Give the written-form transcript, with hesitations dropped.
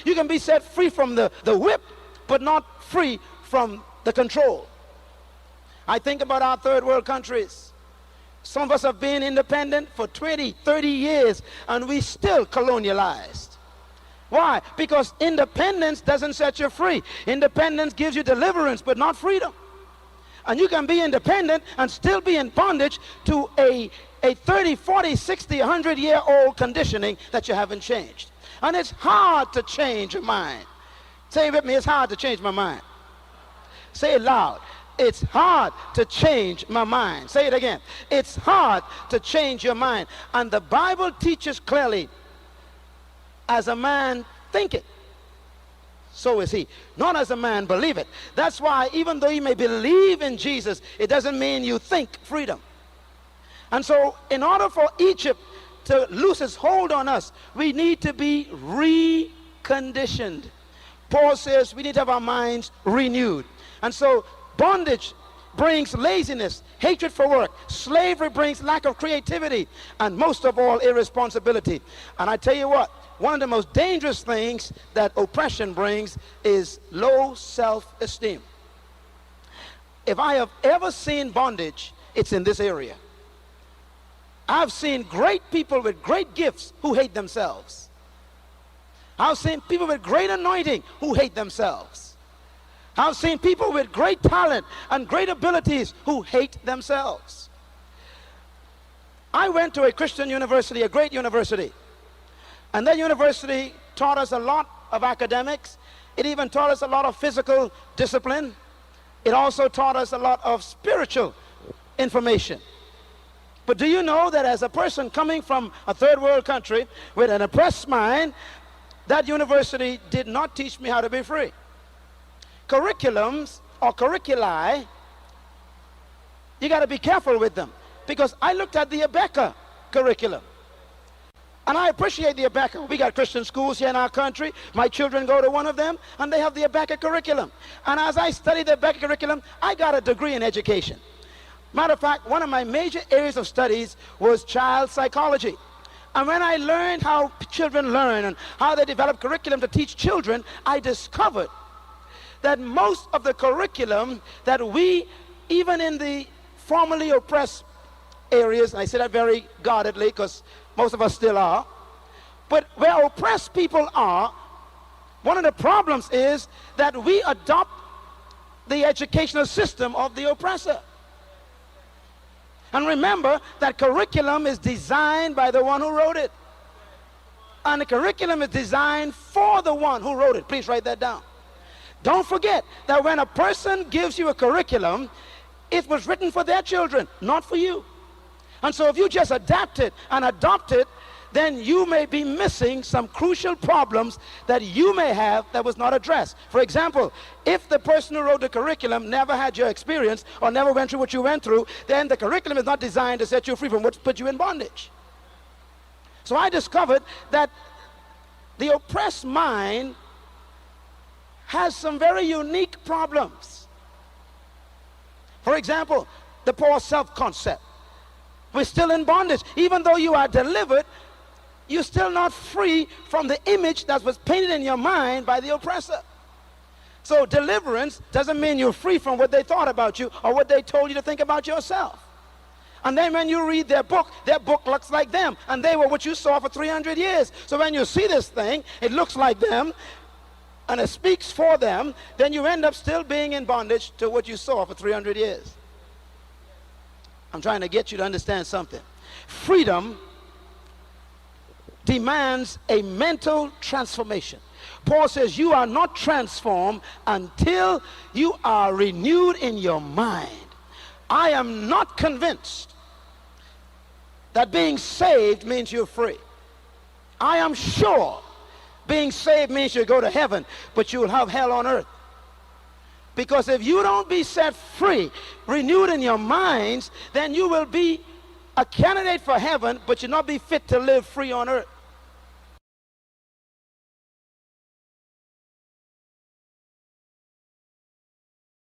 You can be set free from the whip, but not free from the control. I think about our third world countries. Some of us have been independent for 20, 30 years, and we still colonialized. Why? Because independence doesn't set you free. Independence gives you deliverance, but not freedom. And you can be independent and still be in bondage to a 30, 40, 60, 100-year-old conditioning that you haven't changed. And it's hard to change your mind. Say it with me, it's hard to change my mind. Say it loud. It's hard to change my mind. Say it again. It's hard to change your mind. And the Bible teaches clearly, as a man thinketh, so is he. Not as a man believeth. That's why even though you may believe in Jesus, it doesn't mean you think freedom. And so in order for Egypt to lose its hold on us, we need to be reconditioned. Paul says we need to have our minds renewed. And so bondage brings laziness, hatred for work. Slavery brings lack of creativity, and most of all, irresponsibility. And I tell you what, one of the most dangerous things that oppression brings is low self-esteem. If I have ever seen bondage, it's in this area. I've seen great people with great gifts who hate themselves. I've seen people with great anointing who hate themselves. I've seen people with great talent and great abilities who hate themselves. I went to a Christian university, a great university. And that university taught us a lot of academics. It even taught us a lot of physical discipline. It also taught us a lot of spiritual information. But do you know that as a person coming from a third world country with an oppressed mind, that university did not teach me how to be free? Curriculums or curriculi, you got to be careful with them. Because I looked at the Abeka curriculum. And I appreciate the Abeka. We got Christian schools here in our country. My children go to one of them, and they have the Abeka curriculum. And as I studied the Abeka curriculum, I got a degree in education. Matter of fact, one of my major areas of studies was child psychology. And when I learned how children learn and how they develop curriculum to teach children, I discovered that most of the curriculum that we, even in the formerly oppressed areas, and I say that very guardedly because most of us still are, but where oppressed people are, one of the problems is that we adopt the educational system of the oppressor. And remember that curriculum is designed by the one who wrote it. And the curriculum is designed for the one who wrote it. Please write that down. Don't forget that when a person gives you a curriculum, it was written for their children, not for you. And so if you just adapt it and adopt it, then you may be missing some crucial problems that you may have that was not addressed. For example, if the person who wrote the curriculum never had your experience or never went through what you went through, then the curriculum is not designed to set you free from what put you in bondage. So I discovered that the oppressed mind has some very unique problems. For example, the poor self-concept. We're still in bondage. Even though you are delivered, you're still not free from the image that was painted in your mind by the oppressor. So deliverance doesn't mean you're free from what they thought about you or what they told you to think about yourself. And then when you read their book looks like them. And they were what you saw for 300 years. So when you see this thing, it looks like them, and it speaks for them, then you end up still being in bondage to what you saw for 300 years. I'm trying to get you to understand something. Freedom demands a mental transformation. Paul says you are not transformed until you are renewed in your mind. I am not convinced that being saved means you're free. I am sure being saved means you go to heaven, but you'll have hell on earth. Because if you don't be set free, renewed in your minds, then you will be a candidate for heaven, but you'll not be fit to live free on earth.